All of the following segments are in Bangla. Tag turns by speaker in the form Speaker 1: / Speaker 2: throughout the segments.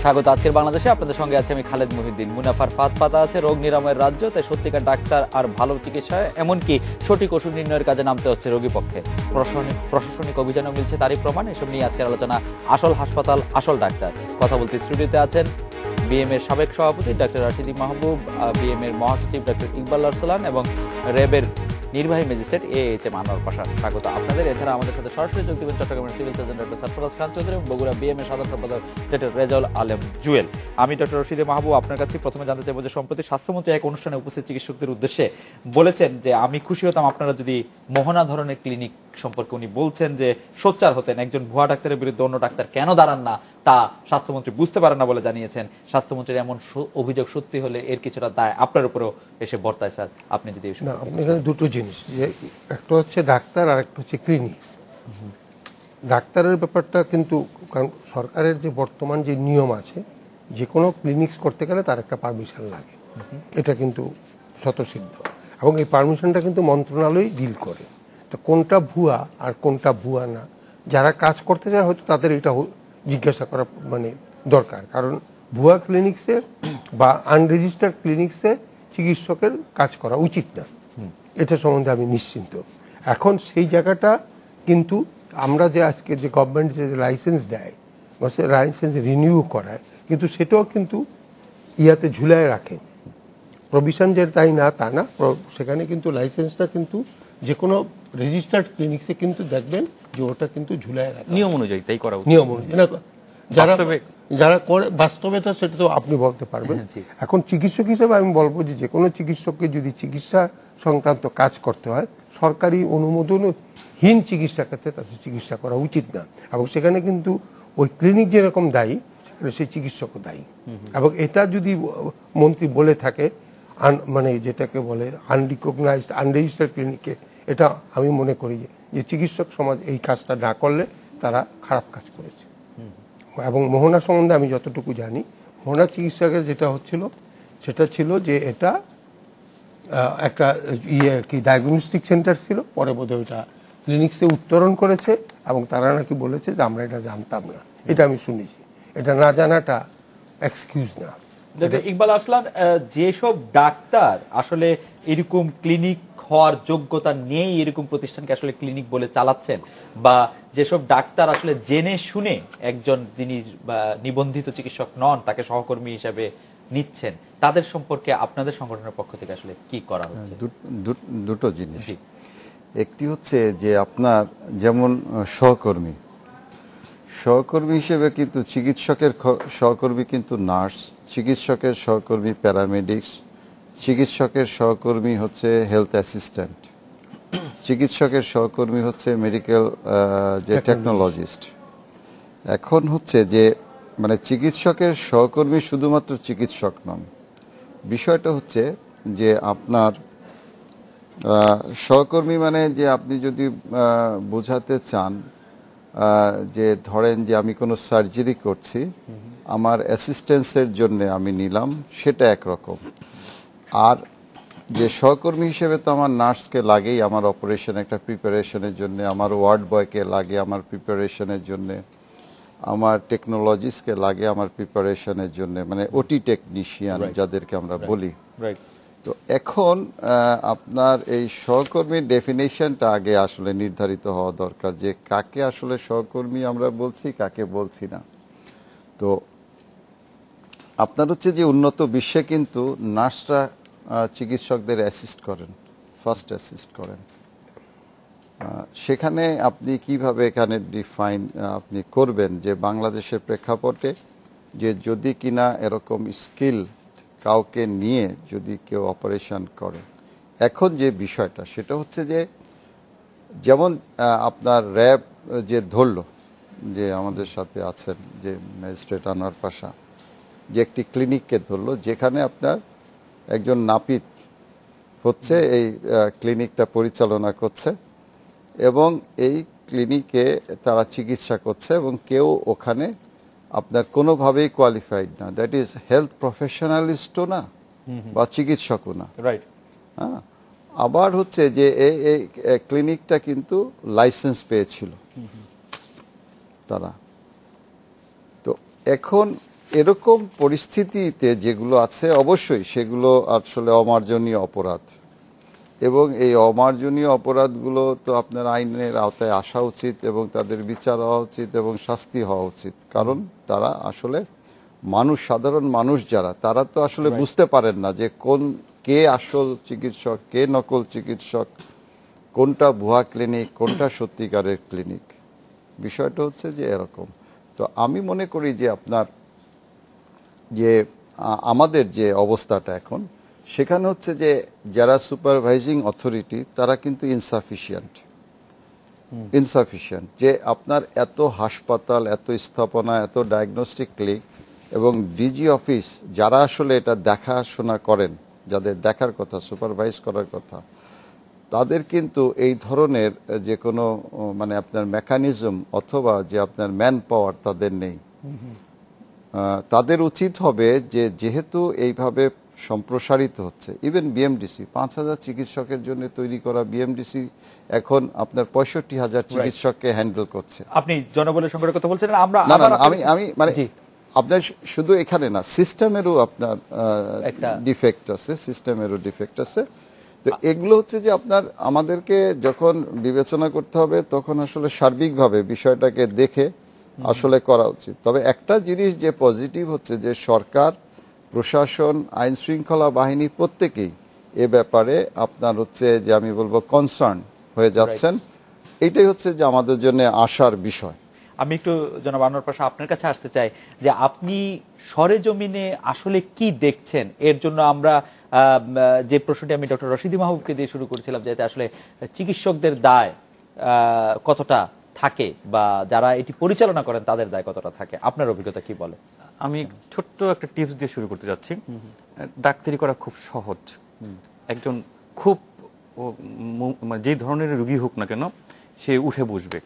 Speaker 1: স্বাগত আজকের বাংলাদেশে। আপনাদের সঙ্গে আছে আমি খালেদ মহিউদ্দিন। মুনাফার ফাঁদ পাতা আছে রোগ নিরাময়ের রাজ্য, তাই সত্যিকার ডাক্তার আর ভালো চিকিৎসায় এমনকি সঠিক ওষুধ নির্ণয়ের কাজে নামতে হচ্ছে রোগী পক্ষে। প্রশাসনিক অভিযানও মিলছে তারই প্রমাণ। এসব নিয়ে আজকের আলোচনা আসল হাসপাতাল আসল ডাক্তার। কথা বলতে স্টুডিওতে আছেন বিএমএর সাবেক সভাপতি ডক্টর রাশিদি মাহবুব, বিএমএর মহাসচিব ডক্টর ইকবাল আরসালান এবং র্যাবের নির্বাহী ম্যাজিস্ট্রেট এএইচএম আনোয়ার পাশা। স্বাগত আপনাদের। এছাড়া আমাদের সাথে সরাসরি যোগ দিবেন চট্টগ্রামের civil surgeon doctor Sarfaraz Khan Chowdhury এবং বগুড়া বিএমএর সাধারণ সম্পাদক ডক্টর রেজাউল আলম জুয়েল। আমি ডক্টর রশিদে মাহবুব আপনার কাছে প্রথমে জানতে চাইব যে সম্প্রতি স্বাস্থ্যমন্ত্রী এক অনুষ্ঠানে উপস্থিত চিকিৎসকদের উদ্দেশ্যে বলেছেন যে আমি খুশি হতাম আপনারা যদি মোহনা ধরনের ক্লিনিক সম্পর্কে উনি বলছেন যে সোচ্চার হতেন। একজন ভুয়া ডাক্তারের বিরুদ্ধে অন্য ডাক্তার কেন দাঁড়ান না তা স্বাস্থ্যমন্ত্রী বুঝতে পারেন না বলে জানিয়েছেন। স্বাস্থ্যমন্ত্রীর এমন অভিযোগ সত্যি হলে এর কিছুটা দায় আপনার উপরেও এসে বর্তায়। স্যার আপনি যদি
Speaker 2: আপনি এখানে দুটো জিনিস, যে একটা হচ্ছে ডাক্তার আর একটা হচ্ছে ক্লিনিক্স। ডাক্তারের ব্যাপারটা কিন্তু কারণ সরকারের যে বর্তমান যে নিয়ম আছে, যে কোনো ক্লিনিক্স করতে গেলে তার একটা পারমিশন লাগে, এটা কিন্তু স্বতঃসিদ্ধ, এবং এই পারমিশনটা কিন্তু মন্ত্রণালয় ডিল করে। তো কোনটা ভুয়া আর কোনটা ভুয়া না, যারা কাজ করতে যায় হয়তো তাদের এটা জিজ্ঞাসা করা দরকার। কারণ ভুয়া ক্লিনিক্সে বা আনরেজিস্টার্ড ক্লিনিক্সে চিকিৎসকের কাজ করা উচিত না, এটা সম্বন্ধে আমি নিশ্চিন্ত। এখন সেই জায়গাটা কিন্তু আমরা যে আজকে যে গভর্নমেন্ট যে লাইসেন্স দেয় বা সে লাইসেন্স রিনিউ করায়, কিন্তু সেটাও কিন্তু ইয়াতে ঝুলায় রাখে। প্রভিশন যে তাই না তা না, সেখানে কিন্তু লাইসেন্সটা কিন্তু যে কোনো রেজিস্টার্ড ক্লিনিক্সে কিন্তু দেখবেন যে ওটা কিন্তু ঝুলায় রাখে
Speaker 1: নিয়ম অনুযায়ী, তাই করা
Speaker 2: নিয়ম অনুযায়ী। যারা করে বাস্তবেটা সেটা তো আপনি বলতে পারবেন। এখন চিকিৎসক হিসেবে আমি বলবো যে কোনো চিকিৎসককে যদি চিকিৎসা সংক্রান্ত কাজ করতে হয়, সরকারি অনুমোদনহীন চিকিৎসা ক্ষেত্রে তাদের চিকিৎসা করা উচিত না, এবং সেখানে কিন্তু ওই ক্লিনিক যেরকম দায়ী সেখানে সেই চিকিৎসকও দায়ী। এবং এটা যদি মন্ত্রী বলে থাকে যেটাকে বলে আনরিকগনাইজড আনরেজিস্টার্ড ক্লিনিকে, এটা আমি মনে করি যে চিকিৎসক সমাজ এই কাজটা না করলে তারা খারাপ কাজ করেছে। এবং মোহনা সম্বন্ধে আমি যতটুকু জানি, মোহনা চিকিৎসকের যেটা হচ্ছিল সেটা ছিল যে এটা একটা ডায়াগনস্টিক সেন্টার ছিল, পরে বোধহয় ওটা ক্লিনিক্সে উত্তরণ করেছে, এবং তারা নাকি বলেছে যে আমরা এটা জানতাম না। এটা আমি শুনেছি, এটা না জানাটা এক্সকিউজ না।
Speaker 1: ইকবাল আরসালান, যেসব ডাক্তার আসলে এরকম ক্লিনিক হওয়ার যোগ্যতা নেই, এরকম প্রতিষ্ঠানকে আসলে ক্লিনিক বলে চালাচ্ছেন, বা যেসব ডাক্তার আসলে জেনে শুনে একজন যিনি নিবন্ধিত চিকিৎসক নন তাকে সহকর্মী হিসেবে নিচ্ছেন, তাদের সম্পর্কে আপনাদের সংগঠনের পক্ষ থেকে আসলে কি করা হচ্ছে?
Speaker 3: দুটো জিনিস। একটি হচ্ছে যে আপনার যেমন সহকর্মী হিসেবে কিন্তু চিকিৎসকের সহকর্মী কিন্তু নার্স, চিকিৎসকের সহকর্মী প্যারামেডিক্স, চিকিৎসকের সহকর্মী হচ্ছে হেলথ অ্যাসিস্ট্যান্ট, চিকিৎসকের সহকর্মী হচ্ছে মেডিকেল যে টেকনোলজিস্ট। এখন হচ্ছে যে চিকিৎসকের সহকর্মী শুধুমাত্র চিকিৎসক নন, বিষয়টা হচ্ছে যে আপনার সহকর্মী যে আপনি যদি বোঝাতে চান যে ধরেন যে আমি কোনো সার্জারি করছি, আমার অ্যাসিস্ট্যান্সের জন্য আমি নিলাম, সেটা একরকম। আর যে সহকর্মী হিসেবে তো আমার নার্সকে লাগেই আমার অপারেশন একটা প্রিপারেশনের জন্য, আমার ওয়ার্ড বয়কে লাগে আমার প্রিপারেশনের জন্য, আমার টেকনোলজিস্টকে লাগে আমার প্রিপারেশনের জন্য, ওটি টেকনিশিয়ান যাদেরকে আমরা বলি। তো এখন আপনার এই সহকর্মীর ডেফিনেশনটা আগে আসলে নির্ধারিত হওয়া দরকার, যে কাকে আসলে সহকর্মী আমরা বলছি, কাকে বলছি না। তো আপনার হচ্ছে যে উন্নত বিশ্বে কিন্তু নার্সরা চিকিৎসকদের অ্যাসিস্ট করেন, ফার্স্ট অ্যাসিস্ট করেন। সেখানে আপনি কিভাবে এখানে ডিফাইন আপনি করবেন যে বাংলাদেশের প্রেক্ষাপটে যে যদি কিনা এরকম স্কিল কাউকে নিয়ে যদি কেউ অপারেশন করে, এখন যে বিষয়টা সেটা হচ্ছে যে যেমন আপনার র্যাব যে ধরলো, যে আমাদের সাথে আছেন যে ম্যাজিস্ট্রেট আনোয়ার পাশা, যে একটি ক্লিনিককে ধরলো যেখানে আপনার একজন নাপিত হচ্ছে এই ক্লিনিকটা পরিচালনা করছে, এবং এই ক্লিনিকে তারা চিকিৎসা করছে, এবং কেউ ওখানে আপনার কোনোভাবেই কোয়ালিফাইড না, দ্যাট ইজ হেলথ প্রফেশনালিস্টও না বা চিকিৎসকও না। হ্যাঁ, আবার হচ্ছে যে এই ক্লিনিকটা কিন্তু লাইসেন্স পেয়েছিল তারা। তো এখন এরকম পরিস্থিতিতে যেগুলো আছে অবশ্যই সেগুলো আসলে অমার্জনীয় অপরাধ, এবং এই অমার্জনীয় অপরাধগুলো তো আপনার আইনের আওতায় আসা উচিত এবং তাদের বিচার হওয়া উচিত এবং শাস্তি হওয়া উচিত। কারণ তারা আসলে মানুষ, সাধারণ মানুষ যারা, তারা তো আসলে বুঝতে পারেন না যে কে আসল চিকিৎসক, কে নকল চিকিৎসক, কোনটা ভুয়া ক্লিনিক, কোনটা সত্যিকারের ক্লিনিক। বিষয়টা হচ্ছে যে এরকম। তো আমি মনে করি যে আপনার যে আমাদের যে অবস্থাটা এখন, সেখানে হচ্ছে যে যারা সুপারভাইজিং অথরিটি তারা কিন্তু ইনসাফিশিয়েন্ট, যে আপনার এত হাসপাতাল, এত স্থাপনা, এত ডায়াগনস্টিক ক্লিনিক এবং ডিজি অফিস যারা আসলে এটা দেখাশোনা করেন, যাদের দেখার কথা, সুপারভাইজ করার কথা, তাদের কিন্তু এই ধরনের যে কোনো মানে আপনার মেকানিজম অথবা যে আপনার ম্যান পাওয়ার তাদের নেই। তাদের উচিত হবে যে যেহেতু এইভাবে সম্প্রসারিত হচ্ছে, ইভেন বিএমডিসি 5,000 চিকিৎসকের জন্য তৈরি করা বিএমডিসি এখন আপনার 65,000 চিকিৎসককে হ্যান্ডেল করছে।
Speaker 1: আপনি জনবলের সংকটের কথা বলছেন। আমরা
Speaker 3: আমি মানে আপনার শুধু এখানে না, সিস্টেমেরও আপনার ডিফেক্ট আছে। তো এগুলো হচ্ছে যে আপনার আমাদেরকে যখন বিবেচনা করতে হবে তখন আসলে সার্বিকভাবে বিষয়টাকে দেখে আসলে করা উচিত। তবে একটা জিনিস যে পজিটিভ হচ্ছে যে সরকার, প্রশাসন, আইন শৃঙ্খলা বাহিনী প্রত্যেকেই এ ব্যাপারে আপনার হচ্ছে যে আমি বলবো কনসার্ন হয়ে যাচ্ছেন। এইটাই হচ্ছে যে আমাদের জন্য আশার বিষয়।
Speaker 1: আমি একটু জনাব আনোয়ার পাশা আপনার কাছে আসতে চাই যে আপনি সরেজমিনে আসলে কি দেখছেন। এর জন্য আমরা যে প্রশ্নটি আমি ডক্টর রশিদি মাহবুবকে দিয়ে শুরু করেছিলাম, যে আসলে চিকিৎসকদের দায় কতটা থাকে বা যারা এটি পরিচালনা করেন তাদের দায় কতটা থাকে, আপনার অভিজ্ঞতা কি বলে?
Speaker 4: আমি ছোট্ট একটা টিপস দিয়ে শুরু করতে যাচ্ছি। ডাক্তারি করা খুব সহজ। একজন খুব যেই ধরনের রোগী হোক না কেন সে উঠে বসবে,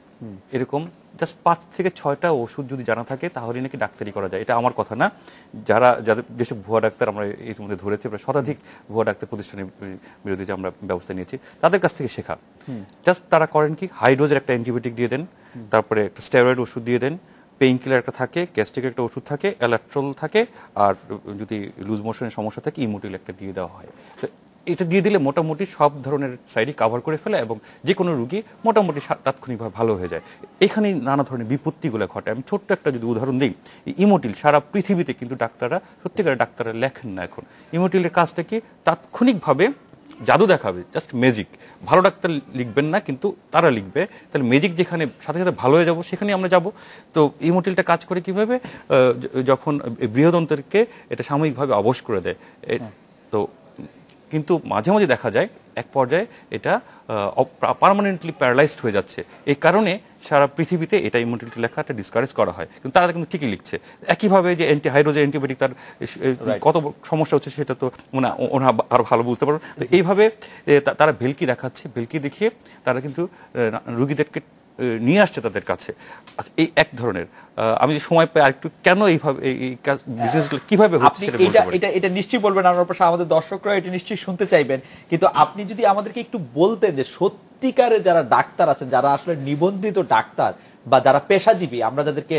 Speaker 4: এরকম জাস্ট 5 থেকে 6টা ওষুধ যদি জানা থাকে তাহলে নাকি ডাক্তারি করা যায়। এটা আমার কথা না, যাদের যেসব ভুয়া ডাক্তার আমরা এর মধ্যে ধরেছি, প্রায় শতাধিক ভুয়া ডাক্তার প্রতিষ্ঠানের বিরুদ্ধে যে আমরা ব্যবস্থা নিয়েছি, তাদের কাছ থেকে শেখা। জাস্ট তারা করেন কি, হাই ডোজের একটা অ্যান্টিবায়োটিক দিয়ে দেন, তারপরে একটা স্টেরয়েড ওষুধ দিয়ে দেন, পেইন কিলার একটা থাকে, গ্যাস্ট্রিকের একটা ওষুধ থাকে, অ্যালাট্রল থাকে, আর যদি লুজ মোশনের সমস্যা থাকে ইমোটিল একটা দিয়ে দেওয়া হয়। তো এটা দিয়ে দিলে মোটামুটি সব ধরনের সাইডই কাভার করে ফেলে এবং যে কোনো রুগী মোটামুটি তাৎক্ষণিকভাবে ভালো হয়ে যায়। এখানেই নানা ধরনের বিপত্তিগুলো ঘটে। আমি ছোট্ট একটা যদি উদাহরণ দিই, ইমোটিল সারা পৃথিবীতে কিন্তু সত্যিকারের ডাক্তাররা লেখেন না এখন। ইমোটিলের কাজটা কি, তাৎক্ষণিকভাবে জাদু দেখাবে, জাস্ট ম্যাজিক। ভালো ডাক্তার লিখবেন না, কিন্তু তারা লিখবে। তাহলে ম্যাজিক যেখানে সাথে সাথে ভালো হয়ে যাবো সেখানে আমরা যাব। তো ইমোটিলটা কাজ করে কিভাবে, যখন বৃহদন্ত্রকে এটা সাময়িকভাবে অবশ করে দেয়। তো কিন্তু মাঝে মাঝে দেখা যায় এক পর্যায়ে এটা পার্মানেন্টলি প্যারালাইজড হয়ে যাচ্ছে। এই কারণে সারা পৃথিবীতে এটা ইমোটিলিটি লেখাটা ডিসকারেজ করা হয়, কিন্তু তারা কিন্তু ঠিকই লিখছে। একইভাবে যে হাইড্রোজেন অ্যান্টিবায়োটিক, তার কত সমস্যা হচ্ছে সেটা তো ওনারা আরো ভালো বুঝতে পারবেন। এইভাবে তারা ভেলকি দেখাচ্ছে, ভেলকি দেখিয়ে তারা কিন্তু রুগীদেরকে নিয়ে আসছে তাদের কাছে। আচ্ছা, এই এক ধরনের। আমি যে সময় পাই আরেকটু কেন এইভাবে এই বিজনেসগুলো কিভাবে হচ্ছে
Speaker 1: এটা নিশ্চয়ই বলবেন, আমাদের দর্শকরা এটা নিশ্চয়ই শুনতে চাইবেন। কিন্তু আপনি যদি আমাদেরকে একটু বলতেন যে সত্যিকারে যারা ডাক্তার আছেন, যারা আসলে নিবন্ধিত ডাক্তার বা যারা পেশাজীবী, আমরা যাদেরকে,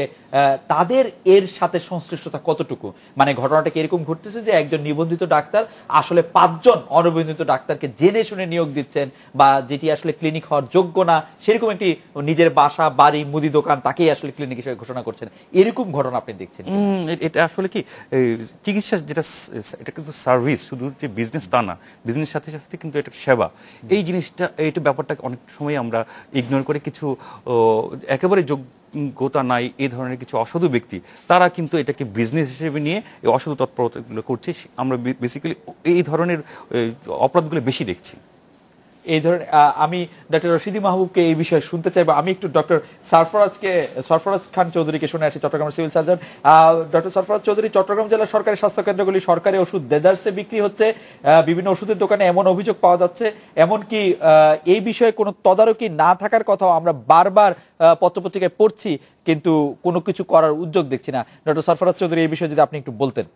Speaker 1: তাদের এর সাথে সংশ্লিষ্টতা কতটুকু? মানে ঘটনাটা কি এরকম ঘটতেছে যে একজন নিবন্ধিত ডাক্তার আসলে 5 জন অনিবন্ধিত ডাক্তারকে জেনে শুনে নিয়োগ দিচ্ছেন, বা যেটি আসলে ক্লিনিক হওয়ার যোগ্য না সেরকম একটি নিজের বাসা, বাড়ি, মুদি দোকান তাকেই আসলে ক্লিনিক হিসেবে ঘোষণা করছেন, এরকম ঘটনা আপনি দেখছেন?
Speaker 4: এটা আসলে কি, চিকিৎসা যেটা, এটা কিন্তু সার্ভিস, শুধু যে বিজনেস তা না, বিজনেস সাথে সাথে কিন্তু এটা সেবা। এই জিনিসটা, এইটা ব্যাপারটা অনেক সময় আমরা ইগনোর করে, কিছু একেবারে যোগ্যতা নাই এই ধরনের কিছু অসাধু ব্যক্তি, তারা কিন্তু এটাকে বিজনেস হিসেবে নিয়ে এই অসাধু তৎপরতাগুলো করছে। আমরা বেসিক্যালি এই ধরনের অপরাধগুলো বেশি দেখছি।
Speaker 1: এই ধরনের, আমি ডক্টর রশিদি মাহবুবকে এই বিষয়ে শুনতে চাইবো। আমি একটু ডক্টর সরফরাজ খান চৌধুরীকে শুনে আসি, চট্টগ্রামের civil surgeon. Doctor Sarfaraz Chowdhury, Chattogram জেলার সরকারি স্বাস্থ্য কেন্দ্রগুলি সরকারি ওষুধ দেদারসে বিক্রি হচ্ছে, বিভিন্ন ওষুধের দোকানে এমন অভিযোগ পাওয়া যাচ্ছে, এমনকি এই বিষয়ে কোনো তদারকি না থাকার কথাও আমরা বারবার পত্রপত্রিকায় পড়ছি, কিন্তু কোনো কিছু করার উদ্যোগ দেখছি না। ডক্টর সরফরাজ চৌধুরী, এই বিষয়ে যদি আপনি একটু বলতেন।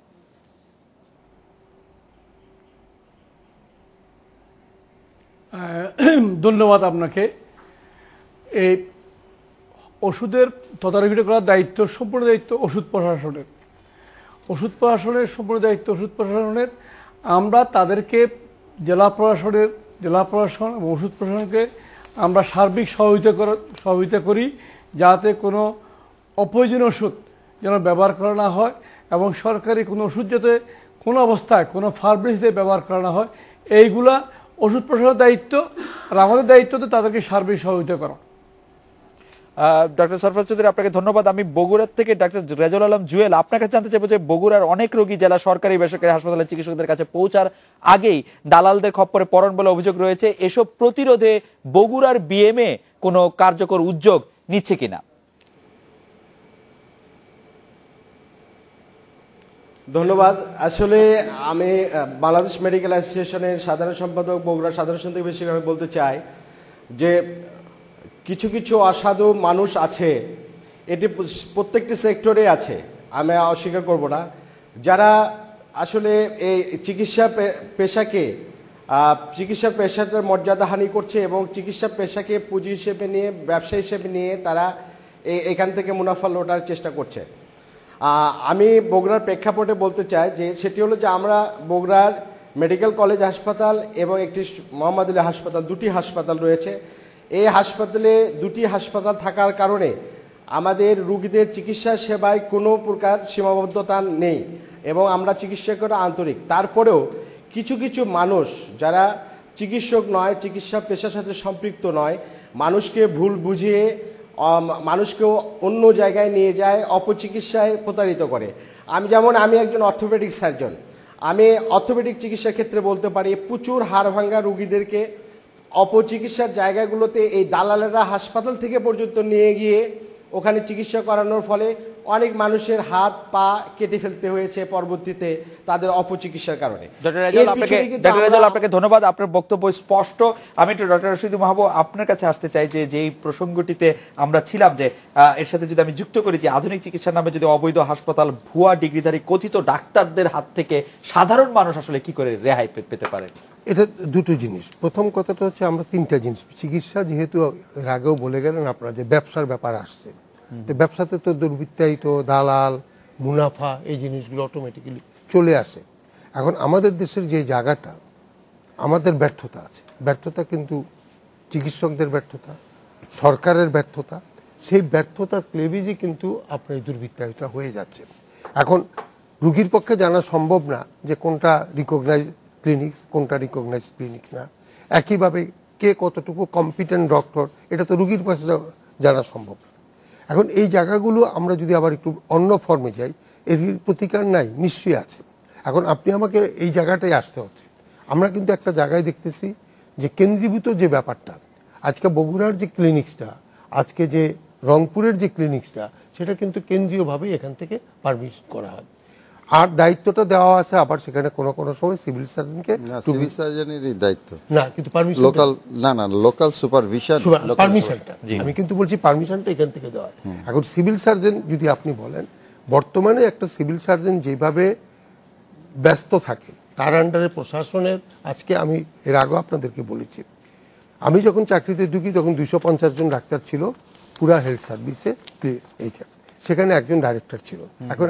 Speaker 5: ধন্যবাদ আপনাকে। এই ওষুধের তদারকি করার দায়িত্ব, সম্পূর্ণ দায়িত্ব ওষুধ প্রশাসনের। ওষুধ প্রশাসনের সম্পূর্ণ দায়িত্ব ওষুধ প্রশাসনের। আমরা তাদেরকে জেলা প্রশাসন এবং ওষুধ প্রশাসনকে আমরা সার্বিক সহযোগিতা করি, যাতে কোনো অপ্রয়োজনীয় ওষুধ যেন ব্যবহার করা না হয়, এবং সরকারি কোনো ওষুধ যাতে কোনো অবস্থায় কোনো ফার্মেসিতে ব্যবহার করা না হয়। এইগুলা ওষুধ প্রশাসনের দায়িত্ব, আর আমাদের দায়িত্ব তো তাদেরকে সার্বিক সহযোগিতা করা।
Speaker 1: ডক্টর সরফরাজ চৌধুরী, আপনাকে ধন্যবাদ। আমি বগুড়ার থেকে ডক্টর রেজাউল আলম জুয়েল আপনার কাছে জানতে চাইবো যে বগুড়ার অনেক রোগী জেলা সরকারি বেসরকারি হাসপাতালের চিকিৎসকদের কাছে পৌঁছার আগেই দালালদের খপ্পরে পড়েন বলে অভিযোগ রয়েছে। এসব প্রতিরোধে বগুড়ার বিএমএ কোনো কার্যকর উদ্যোগ নিচ্ছে কিনা?
Speaker 6: ধন্যবাদ। আসলে আমি বাংলাদেশ মেডিকেল অ্যাসোসিয়েশনের সাধারণ সম্পাদক, বগুড়ার সাধারণ সম্পাদক হিসেবে আমি বলতে চাই যে কিছু কিছু অসাধু মানুষ আছে, এটি প্রত্যেকটি সেক্টরে আছে, আমি অস্বীকার করব না, যারা আসলে এই চিকিৎসা পেশাটার মর্যাদাহানি করছে এবং চিকিৎসা পেশাকে পুঁজি হিসেবে নিয়ে, ব্যবসা হিসেবে নিয়ে তারা এখান থেকে মুনাফা লোটার চেষ্টা করছে। আমি বগুড়ার প্রেক্ষাপটে বলতে চাই যে সেটি হলো যে আমরা বগুড়ার মেডিকেল কলেজ হাসপাতাল এবং একটি মোহাম্মদ আলী হাসপাতাল, দুটি হাসপাতাল রয়েছে। এই হাসপাতালে দুটি হাসপাতাল থাকার কারণে আমাদের রুগীদের চিকিৎসা সেবায় কোনো প্রকার সীমাবদ্ধতা নেই এবং আমরা চিকিৎসকেরা আন্তরিক। তারপরেও কিছু কিছু মানুষ যারা চিকিৎসক নয়, চিকিৎসা পেশার সাথে সম্পৃক্ত নয়, মানুষকে ভুল বুঝিয়ে মানুষকেও অন্য জায়গায় নিয়ে যায়, অপচিকিৎসায় প্রতারিত করে। আমি একজন অর্থোপেডিক সার্জন, আমি অর্থোপেডিক চিকিৎসার ক্ষেত্রে বলতে পারি প্রচুর হাড় ভাঙ্গা রুগীদেরকে অপচিকিৎসার জায়গাগুলোতে এই দালালেরা হাসপাতাল থেকে পর্যন্ত নিয়ে গিয়ে ওখানে চিকিৎসা করানোর ফলে অনেক মানুষের হাত পা কেটে ফেলতে হয়েছে পরবর্তীতে তাদের অপচিকিৎসার কারণে।
Speaker 1: ডক্টর রেজাউল, আপনাকে ধন্যবাদ, আপনার বক্তব্য স্পষ্ট। আমি একটু ডক্টর রশিদ মাহবুব আপনার কাছে আসতে চাই যে যেই প্রসঙ্গটিতে আমরা ছিলাম, যে এর সাথে যদি আমি যুক্ত করি যে আধুনিক চিকিৎসার নামে যদি অবৈধ হাসপাতাল, ভুয়া ডিগ্রিধারী কথিত ডাক্তারদের হাত থেকে সাধারণ মানুষ আসলে কি করে রেহাই পেতে পারে?
Speaker 2: এটা দুটো জিনিস। প্রথম কথাটা হচ্ছে আমরা তিনটা জিনিস, চিকিৎসা যেহেতু এর আগেও বলে গেলেন আপনারা যে ব্যবসার ব্যাপার আসছে, তো ব্যবসাতে তো দুর্বৃত্তায়িত, দালাল, মুনাফা, এই জিনিসগুলো অটোমেটিক্যালি চলে আসে। এখন আমাদের দেশের যে জায়গাটা, আমাদের ব্যর্থতা আছে, ব্যর্থতা কিন্তু চিকিৎসকদের ব্যর্থতা, সরকারের ব্যর্থতা, সেই ব্যর্থতার ক্লেভিজে কিন্তু আপনার দুর্বৃত্তায়িতা হয়ে যাচ্ছে। এখন রুগীর পক্ষে জানা সম্ভব না যে কোনটা রিকগনাইজ ক্লিনিক্স, কোনটা রিকগনাইজ ক্লিনিক্স না, একইভাবে কে কতটুকু কম্পিটেন্ট ডক্টর, এটা তো রুগীর কাছে জানা সম্ভব না। এখন এই জায়গাগুলো আমরা যদি আবার একটু অন্য ফর্মে যাই, এর প্রতিকার নাই, নিশ্চয়ই আছে। এখন আপনি আমাকে এই জায়গাটায় আসতে হচ্ছে। আমরা কিন্তু একটা জায়গায় দেখতেছি যে কেন্দ্রীভূত যে ব্যাপারটা, আজকে বগুড়ার যে ক্লিনিক্সটা, আজকে যে রংপুরের যে ক্লিনিক্সটা, সেটা কিন্তু কেন্দ্রীয়ভাবে এখান থেকে পারমিশন করা হয়, আর দায়িত্বটা দেওয়া আছে আবার সেখানে কোনো কোনো সময় সিভিল সার্জনকে।
Speaker 3: সিভিল সার্জনেরই দায়িত্ব
Speaker 2: না, কিন্তু পারমিশন
Speaker 3: লোকাল সুপারভিশন,
Speaker 2: পারমিশনটা আমি কিন্তু বলছি পারমিশনটা এখান থেকে দেওয়া হয়। এখন সিভিল সার্জন যদি আপনি বলেন, বর্তমানে একটা সিভিল সার্জন যেভাবে ব্যস্ত থাকে, তার আন্ডারে প্রশাসনের, আজকে আমি এর আগেও আপনাদেরকে বলেছি, আমি যখন চাকরিতে ঢুকি তখন 250 জন ডাক্তার ছিল পুরা হেলথ সার্ভিসে, সেখানে একজন ডাইরেক্টর ছিল। এখন